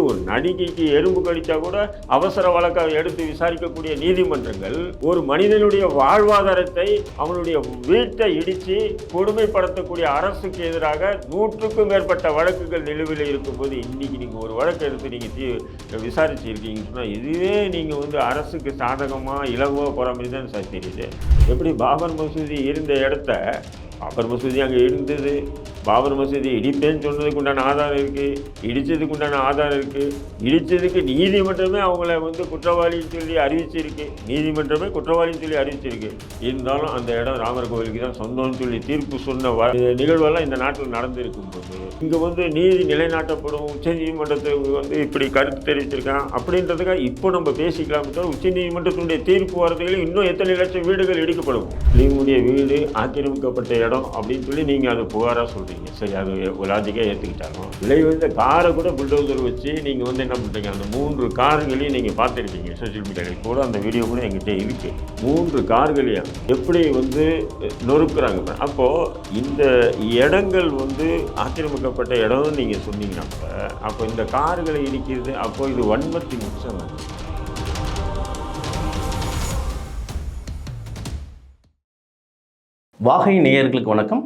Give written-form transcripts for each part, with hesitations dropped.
ஒரு நடிகைக்கு எறும்பு கடித்தா கூட அவசர வழக்காக எடுத்து விசாரிக்கக்கூடிய நீதிமன்றங்கள் ஒரு மனிதனுடைய வாழ்வாதாரத்தை அவனுடைய வீட்டை இடித்து கொடுமைப்படுத்தக்கூடிய அரசுக்கு எதிராக 100க்கும் மேற்பட்ட வழக்குகள் நிலுவையில் இருக்கும்போது இன்னைக்கு நீங்கள் ஒரு வழக்கு எடுத்து நீங்கள் விசாரிச்சு இருக்கீங்கன்னா இதுவே நீங்கள் வந்து அரசுக்கு சாதகமாக இலகுவாக போகிற மாதிரி தான் சார் தெரியுது. எப்படி பாபர் மசூதி இருந்த இடத்த பாபர் மசூதி அங்கே இருந்தது, பாபர் மசூதி இடிப்பேன்னு சொன்னதுக்கு உண்டான ஆதாரம் இருக்குது, இடித்ததுக்கு உண்டான ஆதாரம் இருக்குது, இடித்ததுக்கு நீதிமன்றமே அவங்கள வந்து குற்றவாளின்னு சொல்லி அறிவிச்சிருக்கு, நீதிமன்றமே குற்றவாளின்னு சொல்லி அறிவிச்சிருக்கு. இருந்தாலும் அந்த இடம் ராமர் கோவிலுக்கு தான் சொந்தம்னு சொல்லி தீர்ப்பு சொன்ன நிகழ்வெல்லாம் இந்த நாட்டில் நடந்திருக்கும் போது இங்கே வந்து நீதி நிலைநாட்டப்படும் உச்ச நீதிமன்றத்துக்கு வந்து இப்படி கருத்து தெரிவிச்சிருக்கான் அப்படின்றதுக்காக இப்போ நம்ம பேசிக்கலாம். உச்ச நீதிமன்றத்தினுடைய தீர்ப்பு வரதுகளில் இன்னும் எத்தனை லட்சம் வீடுகள் இடிக்கப்படும். நீங்களுடைய வீடு ஆக்கிரமிக்கப்பட்ட இடம் அப்படின்னு சொல்லி நீங்கள் அது புகாராக சொல்கிறீங்க. சரி, அது லாஜிக்காக ஏற்றுக்கிட்டாலும் விலை வந்து காரை கூட புல்டோசர் வச்சு நீங்கள் வந்து என்ன பண்ணுறீங்க, அந்த 3 கார்களையும் நீங்கள் பார்த்துருக்கீங்க சோசியல் மீடியாவில் கூட, அந்த வீடியோ கூட எங்கிட்ட இருக்குது. 3 கார்களையும் எப்படி வந்து நொறுக்குறாங்க. அப்போது இந்த இடங்கள் வந்து ஆக்கிரமிக்கப்பட்ட இடம்னு நீங்கள் சொன்னீங்கன்னாப்ப அப்போ இந்த கார்களை இடிக்கிறது அப்போது இது வன்மத்தின் உச்சம். வாகை நேயர்களுக்கு வணக்கம்.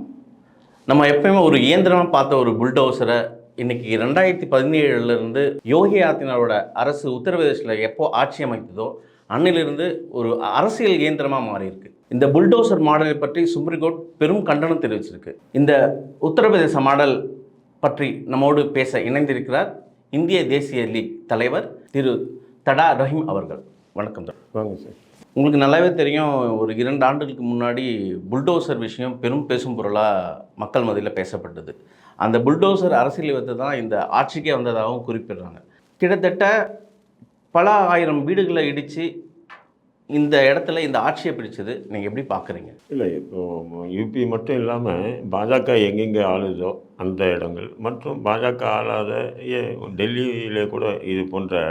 நம்ம எப்பயுமே ஒரு இயந்திரமாக பார்த்த ஒரு புல்டோசரை இன்றைக்கி 2017 யோகி ஆதித்யநாதோட அரசு உத்தரப்பிரதேசில் எப்போ ஆட்சி அமைத்ததோ அன்னிலிருந்து ஒரு அரசியல் இயந்திரமாக மாறியிருக்கு. இந்த புல்டோசர் மாடலை பற்றி சுப்ரீம் கோர்ட் பெரும் கண்டனம் தெரிவிச்சிருக்கு. இந்த உத்தரப்பிரதேச மாடல் பற்றி நம்மோடு பேச இணைந்திருக்கிறார் இந்திய தேசிய லீக் தலைவர் திரு தடா ரஹீம் அவர்கள். வணக்கம் சார். வாங்க சார். உங்களுக்கு நல்லாவே தெரியும், ஒரு 2 ஆண்டுகளுக்கு முன்னாடி புல்டோசர் விஷயம் பெரும் பேசும் பொருளாக மக்கள் மத்தியில் பேசப்பட்டது. அந்த புல்டோசர் அரசியல் வைத்து தான் இந்த ஆட்சிக்கே வந்ததாகவும் குறிப்பிடுறாங்க. கிட்டத்தட்ட பல ஆயிரம் வீடுகளை இடித்து இந்த இடத்துல இந்த ஆட்சியை பிடிச்சது நீங்கள் எப்படி பார்க்குறீங்க? இல்லை, இப்போது யூபி மட்டும் இல்லாமல் பாஜக எங்கெங்கே ஆளுதோ அந்த இடங்கள் மற்றும் பாஜக ஆளாத டெல்லியில் கூட இது போன்ற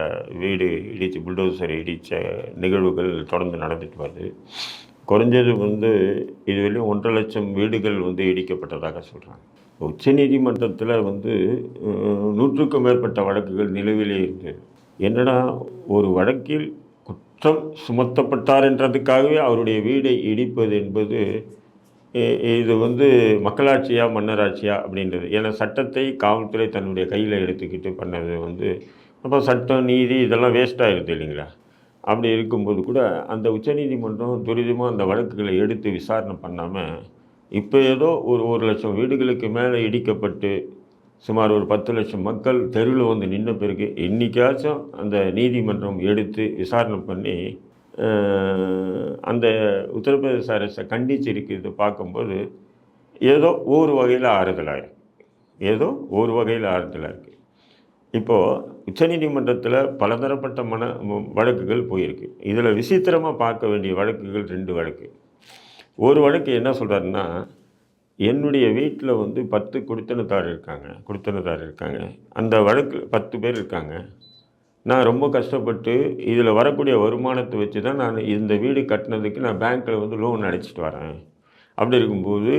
வீடு இடித்து புல்டோசர் இடித்த நிகழ்வுகள் தொடர்ந்து நடந்துட்டு வருது. குறைஞ்சது வந்து இதுவரையும் 1.5 லட்சம் வீடுகள் வந்து இடிக்கப்பட்டதாக சொல்கிறாங்க. உச்சநீதிமன்றத்தில் வந்து 100க்கும் மேற்பட்ட வழக்குகள் நிலுவையிலே இருந்தது. என்னடா ஒரு வழக்கில் குற்றம் சுமத்தப்பட்டார் என்றதுக்காகவே அவருடைய வீடை இடிப்பது என்பது இது வந்து மக்களாட்சியா மன்னராட்சியா அப்படின்றது. ஏன்னா சட்டத்தை காவல்துறை தன்னுடைய கையில் எடுத்துக்கிட்டு பண்ணது வந்து அப்போ சட்டம் நீதி இதெல்லாம் வேஸ்ட்டாகிடுது இல்லைங்களா? அப்படி இருக்கும்போது கூட அந்த உச்சநீதிமன்றம் துரிதமாக அந்த வழக்குகளை எடுத்து விசாரணை பண்ணாமல் இப்போ ஏதோ ஒரு 1 லட்சம் வீடுகளுக்கு மேலே இடிக்கப்பட்டு சுமார் ஒரு 10 லட்சம் மக்கள் தெருவில் வந்து நின்ற பிறகு இன்றைக்காச்சும் அந்த நீதிமன்றம் எடுத்து விசாரணை பண்ணி அந்த உத்தரப்பிரதேச அரசை கண்டிச்சிருக்கிறது பார்க்கும்போது ஏதோ ஒரு வகையில் ஆறுதலாக இருக்குது. இப்போது உச்சநீதிமன்றத்தில் பலதரப்பட்ட வழக்குகள் போயிருக்கு. இதில் விசித்திரமாக பார்க்க வேண்டிய வழக்குகள் 2 வழக்கு. ஒரு வழக்கு என்ன சொல்கிறாருன்னா, என்னுடைய வீட்டில் வந்து 10 குடித்தனத்தார் இருக்காங்க. அந்த வழக்கு 10 பேர் இருக்காங்க. நான் ரொம்ப கஷ்டப்பட்டு இதில் வரக்கூடிய வருமானத்தை வச்சு தான் நான் இந்த வீடு கட்டினதுக்கு நான் பேங்க்கில் வந்து லோன் அடைச்சிட்டு வரேன். அப்படி இருக்கும்போது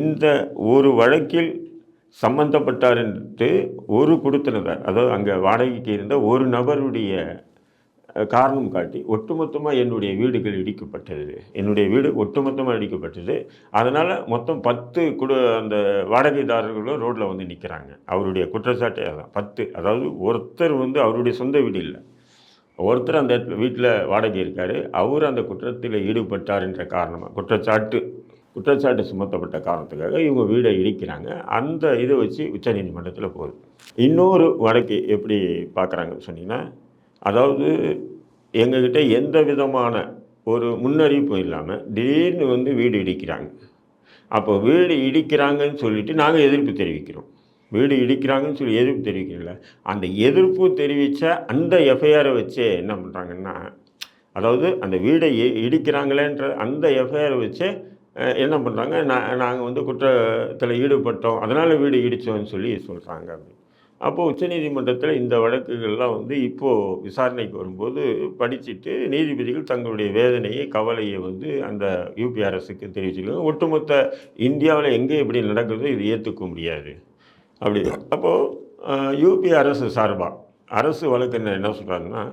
இந்த ஒரு வழக்கில் சம்மந்தப்பட்டார் என்று ஒரு குடித்தனத்தார், அதாவது அங்கே வாடகைக்கு இருந்த ஒரு நபருடைய காரணம் காட்டி ஒட்டுமொத்தமாக என்னுடைய வீடுகள் இடிக்கப்பட்டது. அதனால் மொத்தம் 10 அந்த வாடகைதாரர்களும் ரோட்டில் வந்து நிற்கிறாங்க. அவருடைய குற்றச்சாட்டே அதான் 10. அதாவது ஒருத்தர் வந்து அவருடைய சொந்த வீடு இல்லை, ஒருத்தர் அந்த வீட்டில் வாடகை இருக்கார். அவர் அந்த குற்றத்தில் ஈடுபட்டார் என்ற காரணமாக குற்றச்சாட்டு சுமத்தப்பட்ட காரணத்துக்காக இவங்க வீடை இடிக்கிறாங்க. அந்த இதை வச்சு உச்சநீதிமன்றத்தில் போகுது. இன்னொரு வழக்கு எப்படி பார்க்குறாங்கன்னு சொன்னீங்கன்னா, அதாவது எங்ககிட்ட எந்த விதமான ஒரு முன்னறிவிப்பும் இல்லாமல் திடீர்னு வந்து வீடு இடிக்கிறாங்க. அப்போ வீடு இடிக்கிறாங்கன்னு சொல்லிவிட்டு நாங்கள் எதிர்ப்பு தெரிவிக்கிறோம். அந்த எதிர்ப்பு தெரிவித்த அந்த எஃப்ஐஆரை வச்சே என்ன பண்ணுறாங்கன்னா, அதாவது அந்த வீடை இடிக்கிறாங்களேன்ற அந்த எஃப்ஐஆரை வச்சே என்ன பண்ணுறாங்க, நாங்கள் வந்து குற்றத்தில் ஈடுபட்டோம் அதனால் வீடு இடித்தோன்னு சொல்லி சொல்கிறாங்க. அப்போது உச்சநீதிமன்றத்தில் இந்த வழக்குகள்லாம் வந்து இப்போது விசாரணைக்கு வரும்போது படிச்சுட்டு நீதிபதிகள் தங்களுடைய வேதனையை கவலையை வந்து அந்த யூபி அரசுக்கு தெரிவிச்சிருக்காங்க. ஒட்டுமொத்த இந்தியாவில் எங்கே இப்படி நடக்குதோ இது ஏற்றுக்க முடியாது அப்படி. அப்போது யூபி அரசு சார்பாக அரசு வழக்கறிஞர் என்ன சொல்கிறாருன்னா,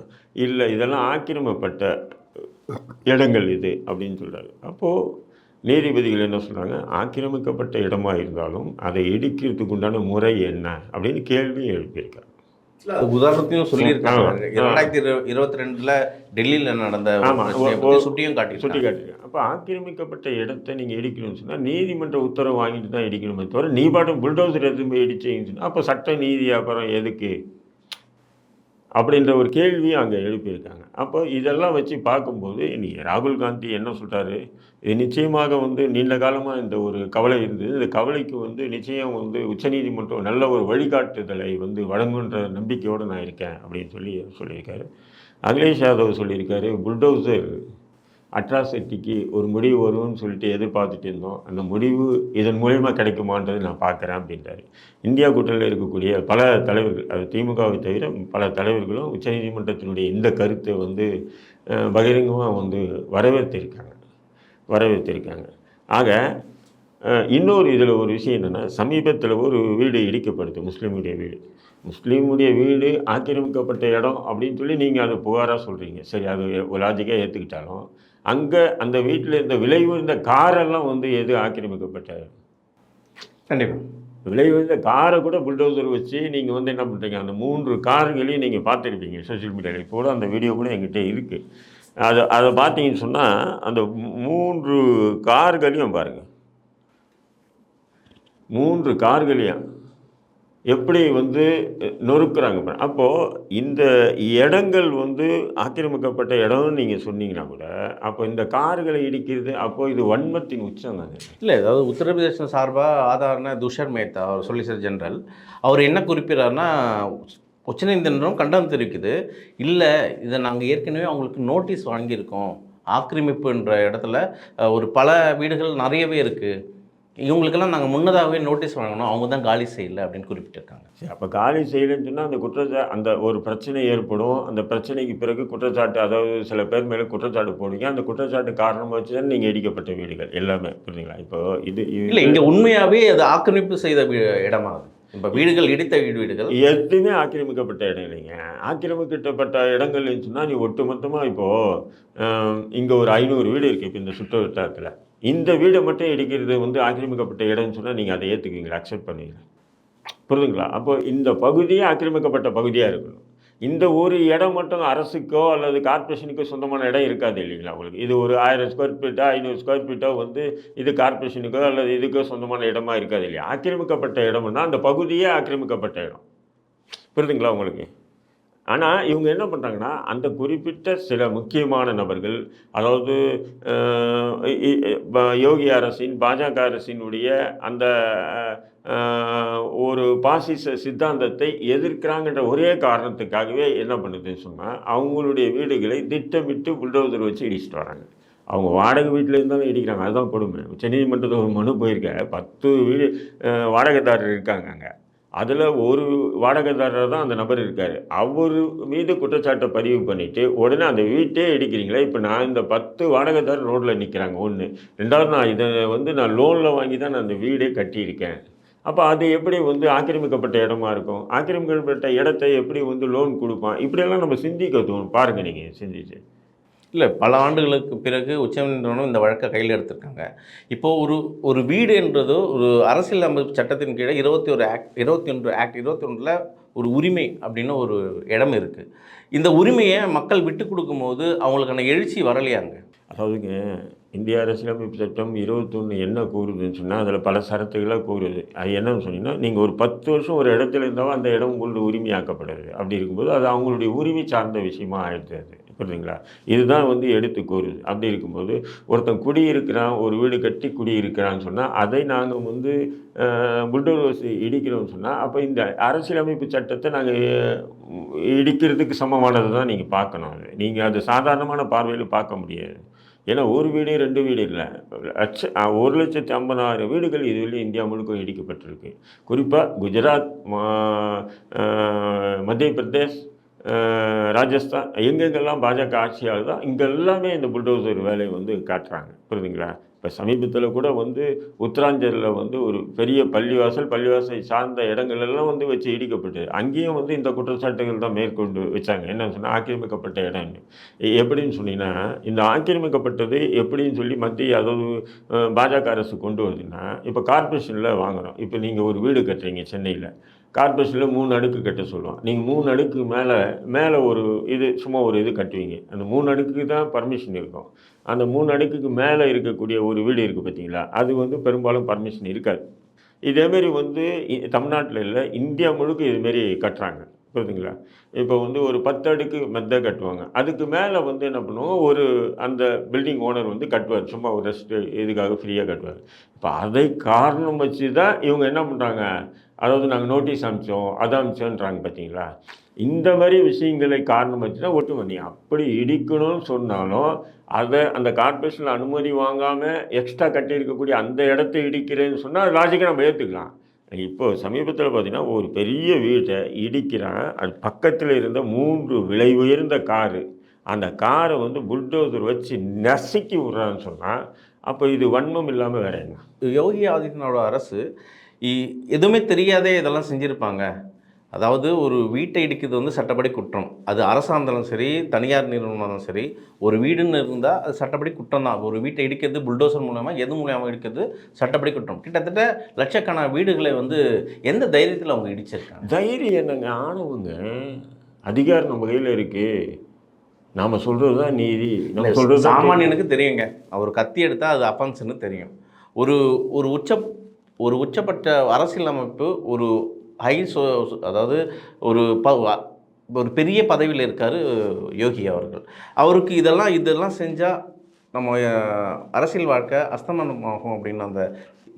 இல்லை இதெல்லாம் ஆக்கிரமிக்கப்பட்ட இடங்கள் இது அப்படின்னு சொல்கிறாரு. அப்போது நீதிபதிகள் என்ன சொல்கிறாங்க, ஆக்கிரமிக்கப்பட்ட இடமா இருந்தாலும் அதை இடிக்கிறதுக்கு உண்டான முறை என்ன அப்படின்னு கேள்வியும் எழுப்பியிருக்காங்க. அது உதாரணத்தையும் சொல்லியிருக்காங்க. 2022 டெல்லியில் நடந்த சுட்டியும் காட்டியிருக்காங்க. அப்போ ஆக்கிரமிக்கப்பட்ட இடத்தை நீங்கள் இடிக்கணும்னு சொன்னால் நீதிமன்ற உத்தரவு வாங்கிட்டு தான் இடிக்கணுமே தவிர நீ பாட்டும் புல்டோசர் எதுவுமே இடிச்சிங்கன்னு சொன்னால் அப்போ சட்ட நீதி அப்புறம் எதுக்கு அப்படின்ற ஒரு கேள்வியும் அங்கே எழுப்பியிருக்காங்க. அப்போ இதெல்லாம் வச்சு பார்க்கும்போது இன்றைக்கி ராகுல் காந்தி என்ன சொல்கிறாரு, இது நிச்சயமாக நீண்ட காலமாக இந்த ஒரு கவலை இருந்தது. இந்த கவலைக்கு நிச்சயம் உச்சநீதிமன்றம் நல்ல ஒரு வழிகாட்டுதலை வழங்குன்ற நம்பிக்கையோடு நான் இருக்கேன் அப்படின்னு சொல்லியிருக்காரு. அகிலேஷ் யாதவ் சொல்லியிருக்காரு, புல்டோசர் அட்ராசிட்டிக்கு ஒரு முடிவு வரும்னு சொல்லிட்டு எதிர்பார்த்துட்டு இருந்தோம். அந்த முடிவு இதன் மூலயமா கிடைக்குமான்றது நான் பார்க்குறேன் அப்படின்றாரு. இந்தியா கூட்டணியில் இருக்கக்கூடிய பல தலைவர்கள், அது திமுகவை தவிர பல தலைவர்களும் உச்சநீதிமன்றத்தினுடைய இந்த கருத்தை பகிரங்கமாக வரவேற்றிருக்காங்க. ஆக இன்னொரு இதில் ஒரு விஷயம் என்னென்னா, சமீபத்தில் ஒரு வீடு இடிக்கப்படுது, முஸ்லீமுடைய வீடு ஆக்கிரமிக்கப்பட்ட இடம் அப்படின்னு சொல்லி நீங்கள் அதை புகாராக சொல்கிறீங்க. சரி, அது லாஜிக்காக ஏற்றுக்கிட்டாலும் அங்கே அந்த வீட்டில் இந்த விலை உயர்ந்த காரெல்லாம் எது ஆக்கிரமிக்கப்பட்ட இடம்? கண்டிப்பாக விலை உயர்ந்த காரை கூட புல்டோசர் வச்சு நீங்கள் என்ன பண்ணுறீங்க, அந்த 3 கார்களையும் நீங்கள் பார்த்துருப்பீங்க சோஷியல் மீடியாவில். இப்போ கூட அந்த வீடியோ கூட என்கிட்ட இருக்குது. அதை பார்த்தீங்கன்னு சொன்னால் அந்த 3 கார்களையும் பாருங்கள், 3 கார்களையும் எப்படி நொறுக்குறாங்க. அப்போது இந்த இடங்கள் ஆக்கிரமிக்கப்பட்ட இடம்னு நீங்கள் சொன்னீங்கன்னா கூட அப்போ இந்த கார்களை இடிக்கிறது, அப்போது இது வன்மத்தின் உச்சம் தானே. இல்லை, அதாவது உத்தரப்பிரதேசம் சார்பாக ஆதாரன துஷர் மேத்தா அவர் சொலிசிட்டர் ஜெனரல் அவர் என்ன குறிப்பிட்றாருன்னா, உச்சநீதிமன்றம் கண்டனம் தெரிவிக்குது, இல்லை இதை நாங்கள் ஏற்கனவே அவங்களுக்கு நோட்டீஸ் வாங்கியிருக்கோம், ஆக்கிரமிப்புன்ற இடத்துல ஒரு பல வீடுகள் நிறையவே இருக்குது, இவங்களுக்கெல்லாம் நாங்கள் முன்னதாகவே நோட்டீஸ் வாங்கணும், அவங்க தான் காலி செய்யலை அப்படின்னு குறிப்பிட்டிருக்காங்க. சரி, அப்போ காலி செய்யலைன்னு சொன்னால் அந்த ஒரு பிரச்சனை ஏற்படும். அந்த பிரச்சனைக்கு பிறகு குற்றச்சாட்டு, அதாவது சில பேர் மேலே குற்றச்சாட்டு போடுவீங்க. அந்த குற்றச்சாட்டு காரணமாக வச்சு தான் நீங்கள் இடிக்கப்பட்ட வீடுகள் எல்லாமே, புரியுதுங்களா? இப்போ இது இல்லை, இங்கே உண்மையாகவே அது ஆக்கிரமிப்பு செய்த இடமாகுது. இப்போ வீடுகள் இடித்த வீடுகள் எதுவுமே ஆக்கிரமிக்கப்பட்ட இடம் இல்லைங்க. ஆக்கிரமிக்கப்பட்ட இடங்கள்னு சொன்னால் நீ ஒட்டுமொத்தமாக இப்போது இங்கே ஒரு 500 வீடு இருக்குது. இப்போ இந்த சுற்று வட்டாரத்தில் இந்த வீடை மட்டும் இடிக்கிறது ஆக்கிரமிக்கப்பட்ட இடம்னு சொன்னால் நீங்கள் அதை ஏற்றுக்குவீங்களா, அக்செப்ட் பண்ணுவீங்களா? புரியுதுங்களா? அப்போ இந்த பகுதியே ஆக்கிரமிக்கப்பட்ட பகுதியாக இருக்கணும். இந்த ஒரு இடம் மட்டும் அரசுக்கோ அல்லது கார்பரேஷனுக்கோ சொந்தமான இடம் இருக்காது இல்லைங்களா உங்களுக்கு. இது ஒரு 1000 ஸ்கொயர் ஃபீட்டோ 500 ஸ்கொயர் ஃபீட்டோ இது கார்பரேஷனுக்கோ அல்லது இதுக்கோ சொந்தமான இடமா இருக்காது இல்லையா. ஆக்கிரமிக்கப்பட்ட இடம்னா அந்த பகுதியே ஆக்கிரமிக்கப்பட்ட இடம். புரியுதுங்களா உங்களுக்கு? ஆனால் இவங்க என்ன பண்ணுறாங்கன்னா, அந்த குறிப்பிட்ட சில முக்கியமான நபர்கள், அதாவது யோகி அரசின் பாஜக அரசினுடைய அந்த ஒரு பாசிச சித்தாந்தத்தை எதிர்க்கிறாங்கன்ற ஒரே காரணத்துக்காகவே என்ன பண்ணுதுன்னு சொன்னால், அவங்களுடைய வீடுகளை திட்டமிட்டு புல்டோசர் வச்சு இடிச்சிட்டு வராங்க. அவங்க வாடகை வீட்டில் இருந்தாலும் இடிக்கிறாங்க. அதுதான் கொடுமை. உச்சநீதிமன்றத்தில் ஒரு மனு போயிருக்க, 10 வீடு வாடகைதாரர் இருக்காங்க அங்கே. அதில் ஒரு வாடகைதாரர் தான் அந்த நபர் இருக்கார். அவர் மீது குற்றச்சாட்டை பதிவு பண்ணிவிட்டு உடனே அந்த வீட்டே இடிக்கிறீங்களே. இப்போ நான் இந்த 10 வாடகைதாரர் ரோட்டில் நிற்கிறாங்க. 1, 2வது நான் இதை நான் லோனில் வாங்கி தான் நான் அந்த வீடே கட்டியிருக்கேன். அப்போ அது எப்படி ஆக்கிரமிக்கப்பட்ட இடமா இருக்கும்? ஆக்கிரமிக்கப்பட்ட இடத்தை எப்படி லோன் கொடுப்பான்? இப்படியெல்லாம் நம்ம சிந்திக்க தோணும். பாருங்கள், நீங்கள் சிந்திச்சு. இல்லை, பல ஆண்டுகளுக்கு பிறகு உச்சநீதிமன்றம் இந்த வழக்கை கையில் எடுத்திருக்காங்க. இப்போது ஒரு வீடு என்றதோ ஒரு அரசியல் அமைப்பு சட்டத்தின் கீழே 21 ஒரு உரிமை அப்படின்னு ஒரு இடம் இருக்குது. இந்த உரிமையை மக்கள் விட்டு கொடுக்கும்போது அவங்களுக்கான எழுச்சி வரலையாங்க? அதாவதுங்க, இந்திய அரசியலமைப்பு சட்டம் 21 என்ன கூறுதுன்னு சொன்னால் அதில் பல சரத்துகளாக கூறுது. அது என்னன்னு சொன்னீங்கன்னா, நீங்கள் ஒரு 10 வருஷம் ஒரு இடத்துல இருந்தாலும் அந்த இடம் உங்களுடைய உரிமையாக்கப்படுது. அப்படி இருக்கும்போது அது அவங்களுடைய உரிமை சார்ந்த விஷயமா ஆயிடுது. அது புரியுதுங்களா? இதுதான் எடுத்து கூறுது. அப்படி இருக்கும்போது ஒருத்தன் குடியிருக்கிறான், ஒரு வீடு கட்டி குடியிருக்கிறான்னு சொன்னால் அதை நாங்கள் புல்டோசர் இடிக்கிறோம்னு சொன்னால் அப்போ இந்த அரசியலமைப்பு சட்டத்தை நாங்கள் இடிக்கிறதுக்கு சமமானது தான் நீங்கள் பார்க்கணும். அது நீங்கள் அது சாதாரணமான பார்வையில் பார்க்க முடியாது. ஏன்னா ஒரு வீடு 2 வீடு இல்லை, 1,50,000 வீடுகள் இதுவரை இந்தியா முழுக்க இடிக்கப்பட்டிருக்கு. குறிப்பாக குஜராத், மத்திய பிரதேஷ், ராஜஸ்தான் எங்கெங்கெல்லாம் பாஜக ஆட்சி ஆகுதோ இங்கே எல்லாமே இந்த புல்டோசர் வேலையை வந்து காட்டுறாங்க. புரியுதுங்களா? இப்போ சமீபத்தில் கூட வந்து உத்தராஞ்சலில் வந்து ஒரு பெரிய பள்ளிவாசல் சார்ந்த இடங்கள்லாம் வந்து வச்சு இடிக்கப்பட்டது. அங்கேயும் வந்து இந்த குற்றச்சாட்டுகள் தான் மேற்கொண்டு வச்சாங்க. என்னன்னு சொன்னால் ஆக்கிரமிக்கப்பட்ட இடம்னு. எப்படின்னு சொன்னீங்கன்னா, இந்த ஆக்கிரமிக்கப்பட்டது எப்படின்னு சொல்லி மத்திய அதாவது பாஜக அரசு கொண்டு வருதுன்னா, இப்போ கார்ப்பரேஷனில் வாங்குகிறோம். இப்போ நீங்கள் ஒரு வீடு கட்டுறீங்க சென்னையில், கார்ப்பரேஷனில் 3 அடுக்கு கட்ட சொல்லுவோம். நீங்கள் 3 அடுக்கு மேலே ஒரு இது சும்மா ஒரு இது கட்டுவீங்க. அந்த 3 அடுக்குக்கு தான் பர்மிஷன் இருக்கும். அந்த 3 அடுக்குக்கு மேலே இருக்கக்கூடிய ஒரு வீடு இருக்குது பார்த்தீங்களா, அது வந்து பெரும்பாலும் பர்மிஷன் இருக்காது. இதேமாரி வந்து தமிழ்நாட்டில் இல்லை, இந்தியா முழுக்க இதுமாரி கட்டுறாங்க. புரியுதுங்களா? இப்போ வந்து ஒரு 10 அடுக்கு மெத்த கட்டுவாங்க. அதுக்கு மேலே வந்து என்ன பண்ணுவோம், அந்த பில்டிங் ஓனர் வந்து கட்டுவார். சும்மா ஒரு ரெஸ்ட்டு இதுக்காக ஃப்ரீயாக கட்டுவார். இப்போ அதை காரணம் வச்சு தான் இவங்க என்ன பண்ணுறாங்க, அதாவது நாங்கள் நோட்டீஸ் அனுப்பிச்சோம், அதை அனுப்பிச்சோன்றாங்க பார்த்தீங்களா? இந்த மாதிரி விஷயங்களை காரணம் வச்சு தான் ஒட்டுமொத்த நீ அப்படி இடிக்கணும்னு சொன்னாலும் அதை அந்த கார்ப்பரேஷனில் அனுமதி வாங்காமல் எக்ஸ்ட்ரா கட்டியிருக்கக்கூடிய அந்த இடத்த இடிக்கிறேன்னு சொன்னால் அது லாஜிக்காக நம்ம ஏற்றுக்கலாம். இப்போது சமீபத்தில் பார்த்தீங்கன்னா ஒரு பெரிய வீட்டை இடிக்கிறான். அது பக்கத்தில் இருந்த 3 விலை உயர்ந்த காரு, அந்த காரை வந்து புல்டோசர் வச்சு நசுக்கி விட்றான்னு சொன்னால் அப்போ இது வன்மம் இல்லாமல் வேற என்ன? யோகி ஆதித்யநாதோட அரசு எதுவுமே தெரியாதே இதெல்லாம் செஞ்சுருப்பாங்க. அதாவது ஒரு வீட்டை இடிக்கிறது வந்து சட்டப்படி குற்றம். அது அரசாக இருந்தாலும் சரி, தனியார் நிறுவனம் இருந்தாலும் சரி, ஒரு வீடுன்னு இருந்தால் அது சட்டப்படி குற்றம் தான். ஒரு வீட்டை இடிக்கிறது புல்டோசர் மூலமாக எது மூலமாக இடிக்கிறது சட்டப்படி குற்றம். கிட்டத்தட்ட லட்சக்கணக்கான வீடுகளை வந்து எந்த தைரியத்தில் அவங்க இடிச்சிருக்காங்க? தைரியம் என்னங்க, ஆணவங்க. அதிகாரம் நம்ம கையில் இருக்குது. நாம் சொல்கிறது தான் நீதி. நம்ம சொல்கிறது சாமானியனுக்கு தெரியுங்க. அவர் கத்தி எடுத்தால் அது அஃபென்ஸ்னு தெரியும். ஒரு ஒரு உச்சப்பட்ட அரசியல் அமைப்பு, ஒரு அதாவது ஒரு பெரிய பதவியில் இருக்கார் யோகி அவர்கள். அவருக்கு இதெல்லாம் செஞ்சால் நம்ம அரசியல் வாழ்க்கை அஸ்தமனமாகும் அப்படின்னு அந்த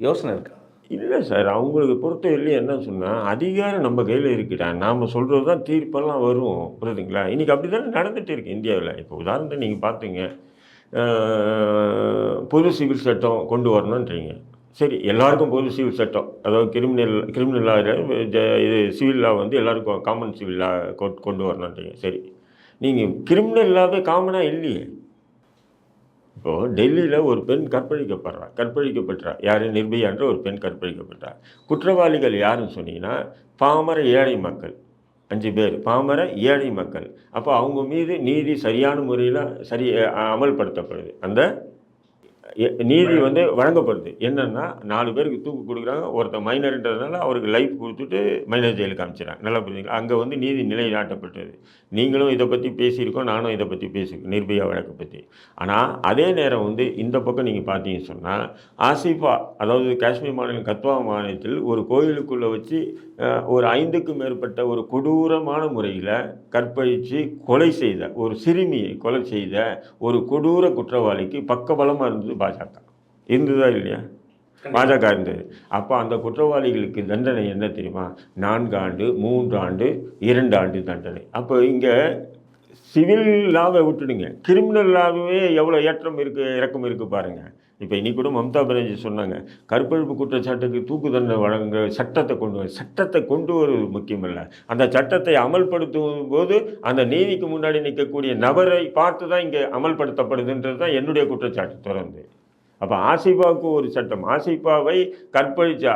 யோசனை இருக்கா? இல்லை சார், அவங்களுக்கு பொறுத்தவரையிலையும் என்ன சொன்னால் அதிகாரம் நம்ம கையில் இருக்குடா, நாம் சொல்கிறது தான் தீர்ப்பெல்லாம் வரும். புரியுதுங்களா? இன்றைக்கி அப்படி தானே நடந்துகிட்டு இருக்கு இந்தியாவில். இப்போ உதாரணத்தை நீங்கள் பார்த்தீங்க, பொது சிவில் சட்டம் கொண்டு வரணுன்றீங்க. சரி, எல்லாருக்கும் பொது சிவில் சட்டம், அதாவது கிரிமினல் லா இது சிவில் லா வந்து எல்லாருக்கும் காமன் சிவில் லா கொண்டு வரணுன்றீங்க. சரி, நீங்கள் கிரிமினல் லாவே காமனாக இல்லையே. இப்போது டெல்லியில் ஒரு பெண் கற்பழிக்கப்பட்டா. யார்? நிர்பயான்ற ஒரு பெண் கற்பழிக்கப்பட்டா. குற்றவாளிகள் யாருன்னு சொன்னீங்கன்னா பாமர ஏழை மக்கள். 5 பேர் பாமர ஏழை மக்கள். அப்போ அவங்க மீது நீதி சரியான முறையில் அமல்படுத்தப்படுது. அந்த நீதி வந்து வழங்கப்படுது. என்னென்னா 4 பேருக்கு தூக்கு கொடுக்குறாங்க. ஒருத்தர் மைனர்ன்றதுனால அவருக்கு லைஃப் கொடுத்துட்டு மைனர் ஜெயிலுக்கு காமிச்சிடறாங்க. நல்லா புரிஞ்சுங்களா? அங்கே வந்து நீதி நிலைநாட்டப்பட்டது. நீங்களும் இதை பற்றி பேசியிருக்கோம், நானும் இதை பற்றி பேசியிருக்கோம், நிர்பயா வழக்கை பற்றி. ஆனால் அதே நேரம் வந்து இந்த பக்கம் நீங்கள் பார்த்தீங்கன்னு சொன்னால் ஆசிஃபா, அதாவது காஷ்மீர் மாநிலம் கத்வா மாநிலத்தில் ஒரு கோயிலுக்குள்ளே வச்சு ஒரு 5க்கும் மேற்பட்ட ஒரு கொடூரமான முறையில் கற்பழித்து கொலை செய்த ஒரு சிறுமியை கொலை செய்த ஒரு கொடூர குற்றவாளிக்கு பக்கபலமாக இருந்தது பாஜக. இருந்ததா இல்லையா? பாஜக இருந்தது. அப்போ அந்த குற்றவாளிகளுக்கு தண்டனை என்ன தெரியுமா? 4 ஆண்டு, 3 ஆண்டு, 2 ஆண்டு தண்டனை. அப்போ இங்கே சிவில் லாவை விட்டுடுங்க, கிரிமினல் லாவே எவ்வளோ இறக்கம் இருக்குது பாருங்கள். இப்போ இன்னைக்கு கூட மம்தா பானர்ஜி சொன்னாங்க, கற்பழிப்பு குற்றச்சாட்டுக்கு தூக்கு தண்டனை வழங்க சட்டத்தை கொண்டு வருவது முக்கியமல்ல, அந்த சட்டத்தை அமல்படுத்தும் போது அந்த நீதிக்கு முன்னாடி நிற்கக்கூடிய நபரை பார்த்து தான் இங்கே அமல்படுத்தப்படுதுன்றது தான் என்னுடைய குற்றச்சாட்டு தொடர்ந்து. அப்போ ஆசிஃபாவுக்கு ஒரு சட்டம், ஆசிஃபாவை கற்பழித்து,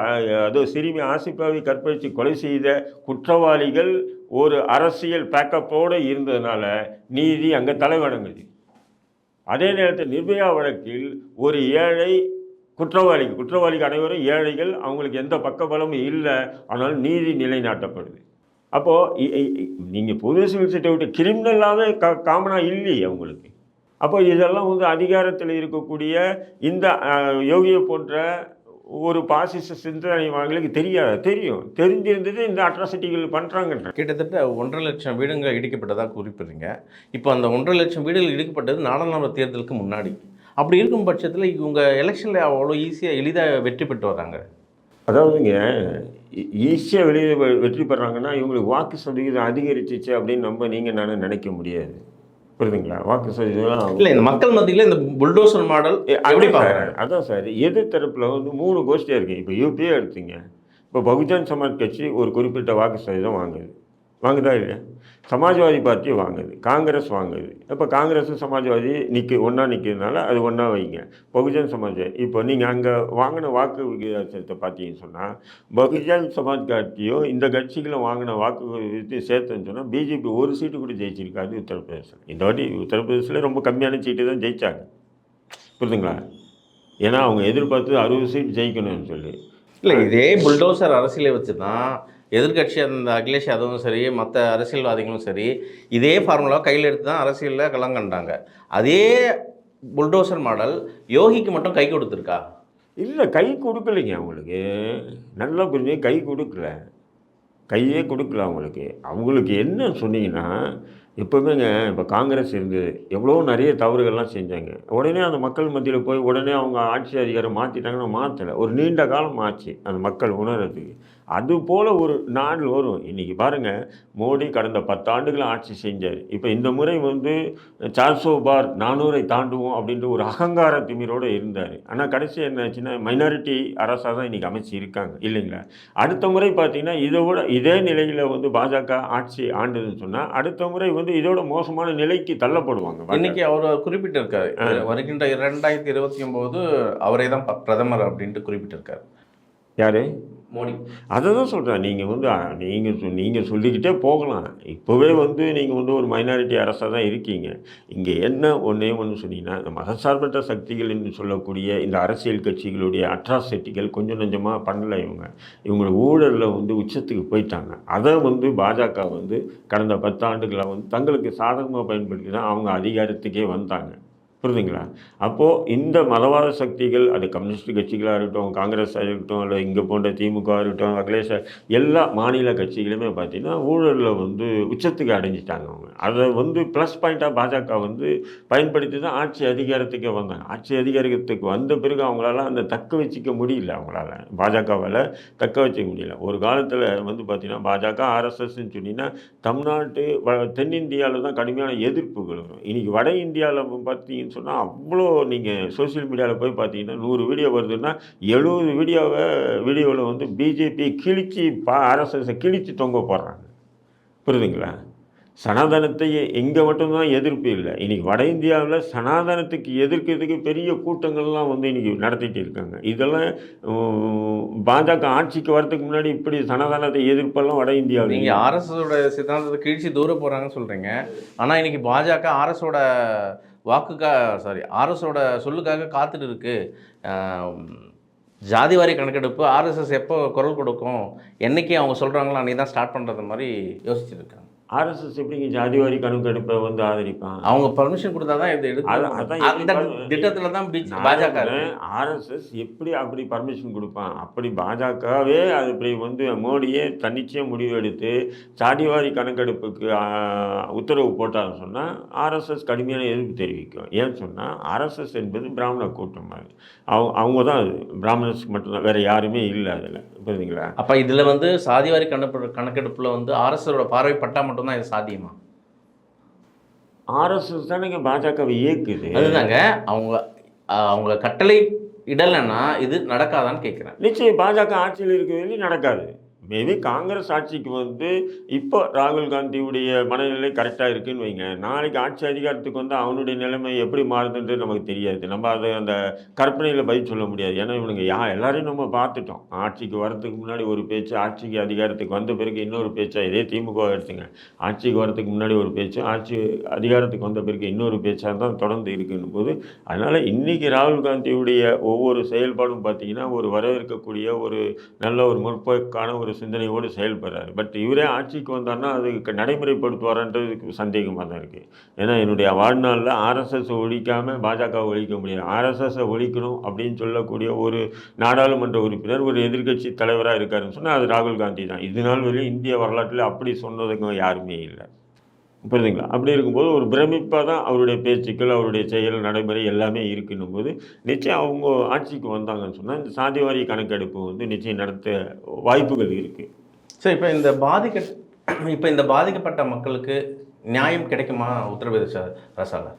அதோ சிறுமி ஆசிஃபாவை கற்பழித்து கொலை செய்த குற்றவாளிகள் ஒரு அரசியல் பேக்கப்போடு இருந்ததுனால நீதி அங்கே தலைவணங்குது. அதே நேரத்தில் நிர்பயா வழக்கில் ஒரு ஏழை குற்றவாளிக்கு அனைவரும் ஏழைகள், அவங்களுக்கு எந்த பக்கபலமும் இல்லை, ஆனால் நீதி நிலைநாட்டப்படுது. அப்போது நீங்கள் பொது சிவில் சட்டத்தை விட்டு கிரிமினலாகவே காமனாக இல்லையே அவங்களுக்கு. அப்போ இதெல்லாம் வந்து அதிகாரத்தில் இருக்கக்கூடிய இந்த யோகியை போன்ற ஒரு பாசிச சிந்தனைவாங்களுக்கு தெரிஞ்சிருந்தது இந்த அட்ராசிட்டிகள் பண்ணுறாங்கன்ற. கிட்டத்தட்ட 1.5 லட்சம் வீடுகள் இடிக்கப்பட்டதாக குறிப்பிடுறீங்க. இப்போ அந்த 1.5 லட்சம் வீடுகள் இடிக்கப்பட்டது நாடாளுமன்ற தேர்தலுக்கு முன்னாடி. அப்படி இருக்கும் பட்சத்தில் இவங்க எலெக்ஷனில் அவ்வளோ எளிதாக வெற்றி பெற்று வராங்க. அதாவதுங்க, ஈஸியாக வெற்றி பெறாங்கன்னா இவங்களுக்கு வாக்கு சதவீதம் அதிகரிச்சிச்சு அப்படின்னு நீங்கள் நினைக்க முடியாது. புரியுதுங்களா? வாக்கு சதவீதம் இல்லை, இந்த மக்கள் மத்தியில் இந்த புல்டோசர் மாடல் எப்படி பார்க்குறாங்க? அதான் சார், எதிர்த்தரப்பில் வந்து 3 கோஷ்டியாக இருக்குது. இப்போ யூபியே எடுத்தீங்க, இப்போ பகுஜன் சமாஜ் கட்சி ஒரு குறிப்பிட்ட வாக்கு சதவீதம் வாங்குது. வாங்குதா இல்லையா? சமாஜ்வாதி பார்ட்டி வாங்குது, காங்கிரஸ் வாங்குது. இப்போ காங்கிரஸும் சமாஜ்வாதி ஒன்றா நிற்கிறதுனால அது ஒன்றா வைங்க. பகுஜன் சமாஜ் இப்போ நீங்கள் அங்கே வாங்கின வாக்கு விகிதாச்சாரத்தை பார்த்தீங்கன்னு சொன்னால், பகுஜன் சமாஜ் கட்சியும் இந்த கட்சிகளும் வாங்கின வாக்கு விகிதத்தை சேர்த்துன்னு சொன்னால் பிஜேபி ஒரு சீட்டு கூட ஜெயிச்சிருக்காது உத்தரப்பிரதேசம். இந்த வாட்டி உத்தரப்பிரதேசில் ரொம்ப கம்மியான சீட்டு தான் ஜெயித்தாங்க. புரியுதுங்களா? ஏன்னா அவங்க எதிர்பார்த்து 60 சீட் ஜெயிக்கணும்னு சொல்லி. இல்லை, இதே புல்டோசர் அரசியலை வச்சு தான் எதிர்கட்சி அந்த அகிலேஷ் யாதவும் சரி, மற்ற அரசியல்வாதிகளும் சரி, இதே ஃபார்முலாவை கையில் எடுத்து தான் அரசியலில் கலங்கண்டாங்க. அதே புல்டோசர் மாடல் யோகிக்கு மட்டும் கை கொடுத்துருக்கா? இல்லை, கை கொடுக்கலைங்க அவங்களுக்கு. நல்லா புரிஞ்சு, கை கொடுக்கல, கையே கொடுக்கல அவங்களுக்கு. அவங்களுக்கு என்ன சொன்னீங்கன்னா, எப்போவுமேங்க இப்போ காங்கிரஸ் இருந்தது, எவ்வளோ நிறைய தவறுகள்லாம் செஞ்சாங்க. உடனே அந்த மக்கள் மத்தியில் போய் உடனே அவங்க ஆட்சி அதிகாரம் மாற்றிட்டாங்கன்னா மாற்றலை. ஒரு நீண்ட காலம் ஆச்சு அந்த மக்கள் உணர்றதுக்கு. அதுபோல் ஒரு நாள் வரும். இன்றைக்கி பாருங்கள், மோடி கடந்த 10 ஆண்டுகள் ஆட்சி செஞ்சார். இப்போ இந்த முறை 400 பார் 400ஐ தாண்டுவோம் அப்படின்ற ஒரு அகங்கார திமிரோடு இருந்தார். ஆனால் கடைசி என்னாச்சுன்னா மைனாரிட்டி அரசாக தான் இன்றைக்கி அமைச்சு இருக்காங்க இல்லைங்களா? அடுத்த முறை பார்த்திங்கன்னா இதே நிலையில் பாஜக ஆட்சி ஆண்டுதுன்னு சொன்னால் அடுத்த முறை இதோட மோசமான நிலைக்கு தள்ளப்படுவாங்க. இன்றைக்கி அவர் குறிப்பிட்டிருக்காரு, வருகின்ற 2029 அவரே தான் பிரதமர் அப்படின்ட்டு குறிப்பிட்டிருக்காரு. யார்? மோடி. அதை தான் சொல்கிறேன். நீங்கள் சொல்லிக்கிட்டே போகலாம். இப்போவே நீங்கள் ஒரு மைனாரிட்டி அரசாக தான் இருக்கீங்க. இங்கே என்ன ஒன்றே ஒன்று சொன்னீங்கன்னா, இந்த மதசார்பற்ற சக்திகள் என்று சொல்லக்கூடிய இந்த அரசியல் கட்சிகளுடைய அட்ராசிட்டிகள் கொஞ்சம் நஞ்சமாக பண்ணலை. இவங்களோட ஊழலில் உச்சத்துக்கு போயிட்டாங்க. அதை பாஜக கடந்த 10 ஆண்டுகளாக தங்களுக்கு சாதகமாக பயன்படுத்தி தான் அவங்க அதிகாரத்துக்கே வந்தாங்க. புரியுதுங்களா? அப்போது இந்த மதவாத சக்திகள், அது கம்யூனிஸ்ட் கட்சிகளாக இருக்கட்டும், காங்கிரஸாக இருக்கட்டும், இல்லை இங்கே போன்ற திமுக இருக்கட்டும், அகிலேஷ், எல்லா மாநில கட்சிகளுமே பார்த்திங்கன்னா ஊழலில் உச்சத்துக்கு அடைஞ்சிட்டாங்க. அவங்க அதை ப்ளஸ் பாயிண்ட்டாக பாஜக பயன்படுத்தி தான் ஆட்சி அதிகாரத்துக்கே வந்தாங்க. ஆட்சி அதிகாரத்துக்கு வந்த பிறகு அவங்களால அந்த தக்க வச்சிக்க முடியல. அவங்களால பாஜகவால் தக்க வச்சிக்க முடியல. ஒரு காலத்தில் பார்த்திங்கன்னா பாஜக ஆர்எஸ்எஸ்ன்னு சொன்னிங்கன்னா தமிழ்நாட்டு தென்னிந்தியாவில் தான் கடுமையான எதிர்ப்புகள் வரும். இன்றைக்கி வட இந்தியாவில் பார்த்தீங்கன்னா சொன்னால் அவ்வளோ, நீங்கள் சோசியல் மீடியாவில் போய் பார்த்தீங்கன்னா 100 வீடியோ வருதுன்னா 70 வீடியோவில் பிஜேபி கிழிச்சி ஆர்எஸ்எஸை கிழிச்சி தொங்க போடுறாங்க. புரியுதுங்களா? சனாதனத்தை இங்கே மட்டும்தான் எதிர்ப்பு இல்லை. இன்றைக்கி வட இந்தியாவில் சனாதனத்துக்கு எதிர்க்கிறதுக்கு பெரிய கூட்டங்கள்லாம் இன்றைக்கி நடத்திட்டு இருக்காங்க. இதெல்லாம் பாஜக ஆட்சிக்கு வரதுக்கு முன்னாடி இப்படி சனாதனத்தை எதிர்ப்பெல்லாம் வட இந்தியாவில். நீங்கள் ஆர்எஸ்எஸோட சித்தாந்தத்தை கிழிச்சி தூர போகிறாங்கன்னு சொல்கிறீங்க. ஆனால் இன்றைக்கி பாஜக ஆர்எஸோட ஆர்எஸோட சொல்லுக்காக காத்துட்டு இருக்கு. ஜாதிவாரி கணக்கெடுப்பு ஆர்எஸ்எஸ் எப்போ குரல் கொடுக்கும், என்றைக்கு அவங்க சொல்கிறாங்களோ அன்றைக்கி தான் ஸ்டார்ட் பண்ணுறது மாதிரி யோசிச்சுருக்காங்க. ஆர்எஸ்எஸ் எப்படிங்க ஜாதிவாரி கணக்கெடுப்பை ஆதரிப்பான்? அவங்க பர்மிஷன் கொடுத்தா தான் இது திட்டத்தில் தான் பாஜக. ஆர்எஸ்எஸ் எப்படி அப்படி பர்மிஷன் கொடுப்பான்? அப்படி பாஜகவே அப்படி மோடியே தன்னிச்சையாக முடிவு எடுத்து ஜாதிவாரி கணக்கெடுப்புக்கு உத்தரவு போட்டான்னு சொன்னால் ஆர்எஸ்எஸ் கடுமையான எதிர்ப்பு தெரிவிக்கும். ஏன்னு சொன்னால் ஆர்எஸ்எஸ் என்பது பிராமண கூட்டம். அவங்க தான் அது பிராமணர்ஸ்க்கு மட்டும்தான், வேறு யாருமே இல்லை அதில். புரியுதுங்களா? அப்போ இதில் சாதிவாரி கணக்கெடுப்பில் ஆர்எஸ்எஸோட பார்வை பட்டா மட்டும் தான் இது சாத்தியமா? ஆர்எஸ்எஸ் தானேங்க பாஜகவை இயக்குது. அதுதாங்க, அவங்க கட்டளை இடலைன்னா இது நடக்காதான்னு கேட்குறேன். நிச்சயம் பாஜக ஆட்சியில் இருக்கிறது நடக்காது. மேபி காங்கிரஸ் ஆட்சிக்கு இப்போ ராகுல் காந்தியுடைய மனநிலை கரெக்டாக இருக்குதுன்னு வைங்க. நாளைக்கு ஆட்சி அதிகாரத்துக்கு அவனுடைய நிலைமை எப்படி மாறுதுன்றது நமக்கு தெரியாது. நம்ம அதை அந்த கற்பனையில் பதில் சொல்ல முடியாது. ஏன்னா இவனுங்க எல்லாரையும் நம்ம பார்த்துட்டோம். ஆட்சிக்கு வரதுக்கு முன்னாடி ஒரு பேச்சு, ஆட்சிக்கு அதிகாரத்துக்கு வந்த பிறகு இன்னொரு பேச்சா. இதே திமுக எடுத்துங்க, ஆட்சிக்கு வரதுக்கு முன்னாடி ஒரு பேச்சு, ஆட்சி அதிகாரத்துக்கு வந்த பிறகு இன்னொரு பேச்சாக தான் தொடர்ந்து இருக்குன்னு போது. அதனால் இன்றைக்கி ராகுல் காந்தியுடைய ஒவ்வொரு செயல்பாடும் பார்த்திங்கன்னா ஒரு வரவேற்கக்கூடிய ஒரு நல்ல ஒரு முற்போக்கான ஒரு சிந்தனையோடு செயல்படுறாரு. பட் இவரே ஆட்சிக்கு வந்தார்னா அதுக்கு நடைமுறைப்படுத்துவார்ன்றது சந்தேகமாக தான் இருக்குது. ஏன்னா என்னுடைய வாழ்நாளில் ஆர்எஸ்எஸ் ஒழிக்காமல் பாஜக ஒழிக்க முடியாது. ஆர்எஸ்எஸை ஒழிக்கணும் அப்படின்னு சொல்லக்கூடிய ஒரு நாடாளுமன்ற உறுப்பினர் ஒரு எதிர்க்கட்சி தலைவராக இருக்காருன்னு சொன்னால் அது ராகுல் காந்தி தான். இது நாள் வரையும் இந்திய வரலாற்றில் அப்படி சொன்னதுங்க யாருமே இல்லை. புரியுதுங்களா? அப்படி இருக்கும்போது ஒரு பிரமிப்பாக தான் அவருடைய பேச்சுக்கள், அவருடைய செயல், நடைமுறை எல்லாமே இருக்குன்னும் போது நிச்சயம் அவங்க ஆட்சிக்கு வந்தாங்கன்னு சொன்னால் இந்த சாதிவாரி கணக்கெடுப்பு நிச்சயம் நடத்த வாய்ப்புகள் இருக்குது. சரி, இப்போ இந்த பாதிக்கப்பட்ட மக்களுக்கு நியாயம் கிடைக்குமா உத்தரப்பிரதேச அரசால்?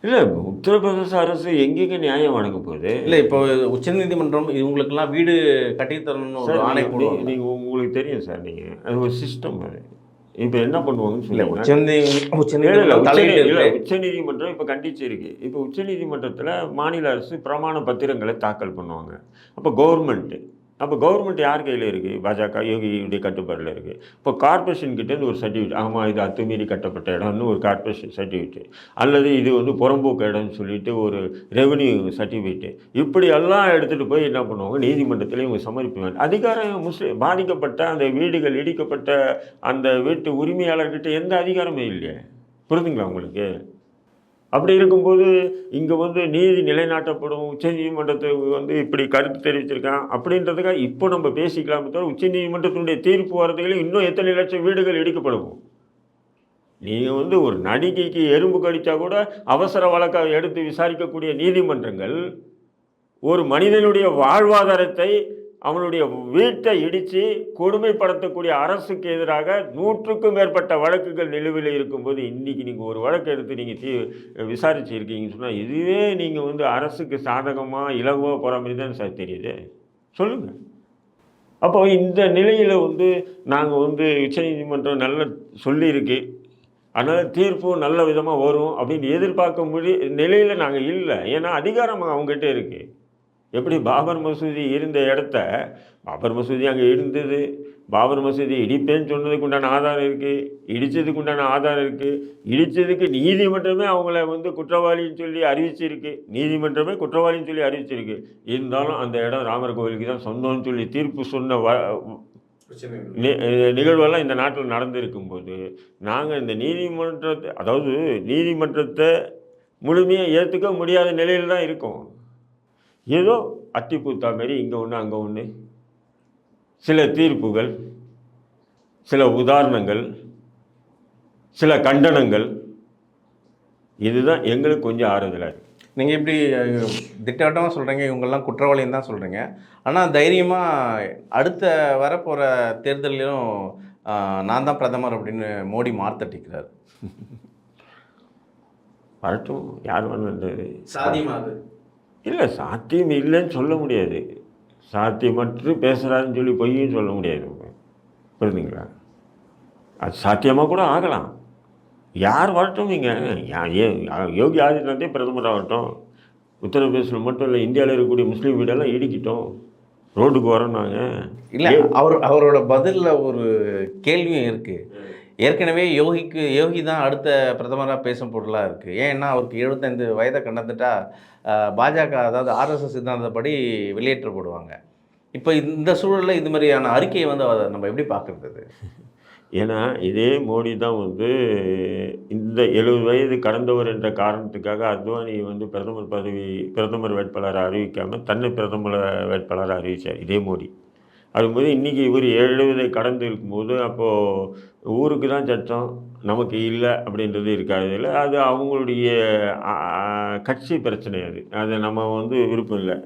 இல்லை, உத்தரப்பிரதேச அரசு எங்கெங்கே நியாயம் வழங்க போகுது? இல்லை, இப்போ உச்சநீதிமன்றம் இவங்களுக்கெல்லாம் வீடு கட்டித்தரணும்னு ஒரு ஆணை போடுவாங்க. நீங்கள் உங்களுக்கு தெரியும் சார், நீங்கள் அது ஒரு சிஸ்டம். அது இப்போ என்ன பண்ணுவாங்கன்னு இல்லை சொல்லுங்க. உச்சநீதிமன்றம் தலையிட்டு இல்லை, இருக்கு. உச்சநீதிமன்றம் இப்போ கண்டிச்சு இருக்கு. இப்போ உச்சநீதிமன்றத்தில் மாநில அரசு பிரமாண பத்திரங்களை தாக்கல் பண்ணுவாங்க. அப்போ கவர்மெண்ட் யார் கையில் இருக்குது? பாஜக யோகியுடைய கட்டுப்பாடில் இருக்குது. இப்போ கார்பரேஷன் கிட்டேருந்து ஒரு சர்டிஃபிகேட், ஆமாம் இது அத்துமீறி கட்டப்பட்ட இடம்னு ஒரு கார்பரேஷன் சர்டிஃபிகேட், அல்லது இது வந்து புறம்போக்கு இடம்னு சொல்லிட்டு ஒரு ரெவன்யூ சர்டிஃபிகேட்டு, இப்படி எல்லாம் எடுத்துகிட்டு போய் என்ன பண்ணுவாங்க, நீதிமன்றத்தில் இவங்க சமர்ப்பிப்பாங்க. அதிகாரம் பாதிக்கப்பட்ட அந்த வீடுகள் இடிக்கப்பட்ட அந்த வீட்டு உரிமையாளர்கிட்ட எந்த அதிகாரமும் இல்லையே. புரிதுங்களா உங்களுக்கு? அப்படி இருக்கும்போது இங்கே வந்து நீதி நிலைநாட்டப்படும், உச்சநீதிமன்றத்துக்கு வந்து இப்படி கருத்து தெரிவிச்சிருக்கான் அப்படின்றதுக்காக இப்போ நம்ம பேசிக்கலாமே தவிர உச்சநீதிமன்றத்தினுடைய தீர்ப்பு வரதுகளில் இன்னும் எத்தனை லட்சம் வீடுகள் இடிக்கப்படும். நீங்கள் வந்து ஒரு நடிகைக்கு எறும்பு கடித்தா கூட அவசர வழக்காக எடுத்து விசாரிக்கக்கூடிய நீதிமன்றங்கள் ஒரு மனிதனுடைய வாழ்வாதாரத்தை, அவனுடைய வீட்டை இடித்து கொடுமைப்படுத்தக்கூடிய அரசுக்கு எதிராக 100க்கும் மேற்பட்ட வழக்குகள் நிலுவையில் இருக்கும்போது இன்றைக்கி நீங்கள் ஒரு வழக்கு எடுத்து நீங்கள் விசாரிச்சுருக்கீங்கன்னு சொன்னால் இதுவே நீங்கள் வந்து அரசுக்கு சாதகமாக இலகுவாக போகிற மாதிரி தான் சார் தெரியுது. சொல்லுங்கள். அப்போ இந்த நிலையில் வந்து நாங்கள் வந்து உச்சநீதிமன்றம் நல்ல சொல்லியிருக்கு, அதனால் தீர்ப்பும் நல்ல விதமாக வரும் அப்படின்னு எதிர்பார்க்க நிலையில் நாங்கள் இல்லை. ஏன்னா அதிகாரம் அவங்ககிட்ட இருக்குது. எப்படி பாபர் மசூதி இருந்த இடத்த, பாபர் மசூதி அங்கே இருந்தது, பாபர் மசூதி இடிப்பேன்னு சொன்னதுக்கு உண்டான ஆதாரம் இருக்குது, இடித்ததுக்கு உண்டான ஆதாரம் இருக்குது, இடித்ததுக்கு நீதிமன்றமே அவங்கள வந்து குற்றவாளின்னு சொல்லி அறிவிச்சிருக்கு, நீதிமன்றமே குற்றவாளின்னு சொல்லி அறிவிச்சிருக்கு. இருந்தாலும் அந்த இடம் ராமர் கோவிலுக்கு தான் சொந்தம்னு சொல்லி தீர்ப்பு சொன்ன நிகழ்வெல்லாம் இந்த நாட்டில் நடந்திருக்கும்போது நாங்கள் இந்த நீதிமன்றத்தை, அதாவது நீதிமன்றத்தை முழுமையாக ஏற்றுக்க முடியாத நிலையில் தான் இருக்கோம். ஏதோ அத்திப்பூத்தா மாரி இங்கே ஒன்று அங்கே ஒன்று, சில தீர்ப்புகள், சில உதாரணங்கள், சில கண்டனங்கள், இதுதான் எங்களுக்கு கொஞ்சம் ஆறுதலாக இருக்குது. நீங்கள் இப்படி திட்டவட்டமாக சொல்கிறீங்க, இவங்கெல்லாம் குற்றவாளின்னு தான் சொல்கிறீங்க. ஆனால் தைரியமாக அடுத்த வரப்போகிற தேர்தலிலும் நான் தான் பிரதமர் அப்படின்னு மோடி மார்த்தட்டிக்கிறார். வரட்டும், யார் வேணுன்றது சாத்தியமாகுது இல்லை, சாத்தியம் இல்லைன்னு சொல்ல முடியாது. சாத்தியமற்று பேசுகிறாருன்னு சொல்லி பொய்யும் சொல்ல முடியாது. புரியுதுங்களா? அது சாத்தியமாக கூட ஆகலாம். யார் வரட்டும், யோகி ஆதித்யநாத்தே பிரதமர் ஆகட்டும். உத்தரப்பிரதேசில் மட்டும் இல்லை, இந்தியாவில் இருக்கக்கூடிய முஸ்லீம் வீடெல்லாம் இடிக்கிட்டோம், ரோட்டுக்கு வரோம் நாங்கள். இல்லை, அவரோட பதிலில் ஒரு கேள்வியும் இருக்குது. ஏற்கனவே யோகி தான் அடுத்த பிரதமராக பேசும் பொருளாக இருக்குது. ஏன்னா அவருக்கு 75 வயதை கடந்துட்டா பாஜக, அதாவது ஆர்எஸ்எஸ் சித்தாந்தப்படி வெளியேற்றப்படுவாங்க. இப்போ இந்த சூழலில் இது மாதிரியான அறிக்கையை வந்து அதை நம்ம எப்படி பார்க்குறது? ஏன்னா இதே மோடி தான் வந்து இந்த 70 வயது கடந்தவர் என்ற காரணத்துக்காக அத்வானி வந்து பிரதமர் வேட்பாளரை அறிவிக்காமல் தன்னை பிரதமர் வேட்பாளரை அறிவித்தார் இதே மோடி. அதுபோது இன்றைக்கி இவர் 70 கடந்து இருக்கும்போது அப்போது ஊருக்கு தான் சட்டம், நமக்கு இல்லை அப்படின்றது இருக்காது. இல்லை, அது அவங்களுடைய கட்சி பிரச்சனை. அது நம்ம வந்து விருப்பம் இல்லை.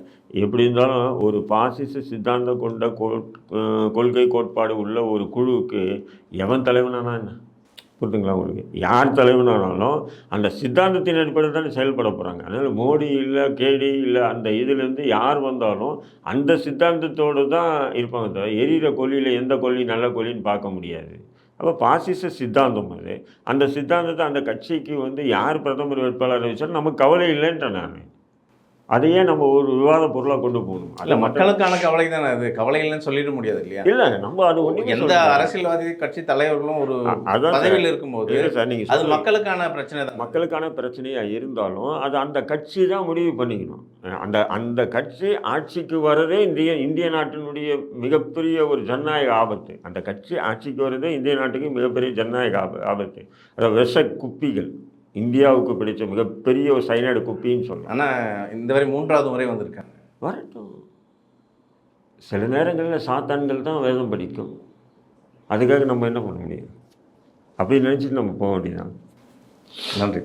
எப்படி இருந்தாலும் ஒரு பாசிச சித்தாந்தம் கொண்ட கொள்கை கோட்பாடு உள்ள ஒரு குழுவுக்கு எவன் தலைவனானா என்ன? புரியுதுங்களா உங்களுக்கு? யார் தலைவனானாலும் அந்த சித்தாந்தத்தின் அடிப்படையில் தானே செயல்பட போகிறாங்க. அதனால் மோடி இல்லை, கேடி இல்லை, அந்த இதுலேருந்து யார் வந்தாலும் அந்த சித்தாந்தத்தோடு தான் இருப்பாங்க. தவிர எரிகிற கொல்லியில் எந்த கொல்லி நல்ல கொல்லின்னு பார்க்க முடியாது. அப்போ பாசிச சித்தாந்தம் அது. அந்த சித்தாந்தத்தை அந்த கட்சிக்கு வந்து யார் பிரதமர் வேட்பாளர் வச்சாலும் நமக்கு கவலை இல்லைன்றேன் நான். அதையே நம்ம ஒரு விவாத பொருளாக கொண்டு போகணும். அல்ல, மக்களுக்கான கவலை தானே அது. கவலை இல்லைன்னு சொல்லிட முடியாது இல்லையா? இல்லை, நம்ம அது ஒன்று எந்த அரசியல்வாதி கட்சி தலைவர்களும் ஒரு பதவியில் இருக்கும்போது சார் நீங்கள் அது மக்களுக்கான பிரச்சனை தான். மக்களுக்கான பிரச்சனையாக இருந்தாலும் அது அந்த கட்சி தான் முடிவு பண்ணிக்கணும். அந்த கட்சி ஆட்சிக்கு வர்றதே இந்திய நாட்டினுடைய மிகப்பெரிய ஒரு ஜனநாயக ஆபத்து. அந்த கட்சி ஆட்சிக்கு வர்றதே இந்திய நாட்டுக்கு மிகப்பெரிய ஜனநாயக ஆபத்து. அதாவது விஷ குப்பிகள், இந்தியாவுக்கு பிடிச்ச மிகப்பெரிய ஒரு சைனாய்டு குப்பின்னு சொல்லலாம். ஆனால் இந்த வரை 3வது முறை வந்திருக்காங்க. வரட்டும். சில நேரங்களில் சாத்தான்கள் தான் வேதம் படிக்கும். அதுக்காக நம்ம என்ன பண்ண முடியும்? அப்படி நினச்சிட்டு நம்ம போக வேண்டியதான். நன்றி.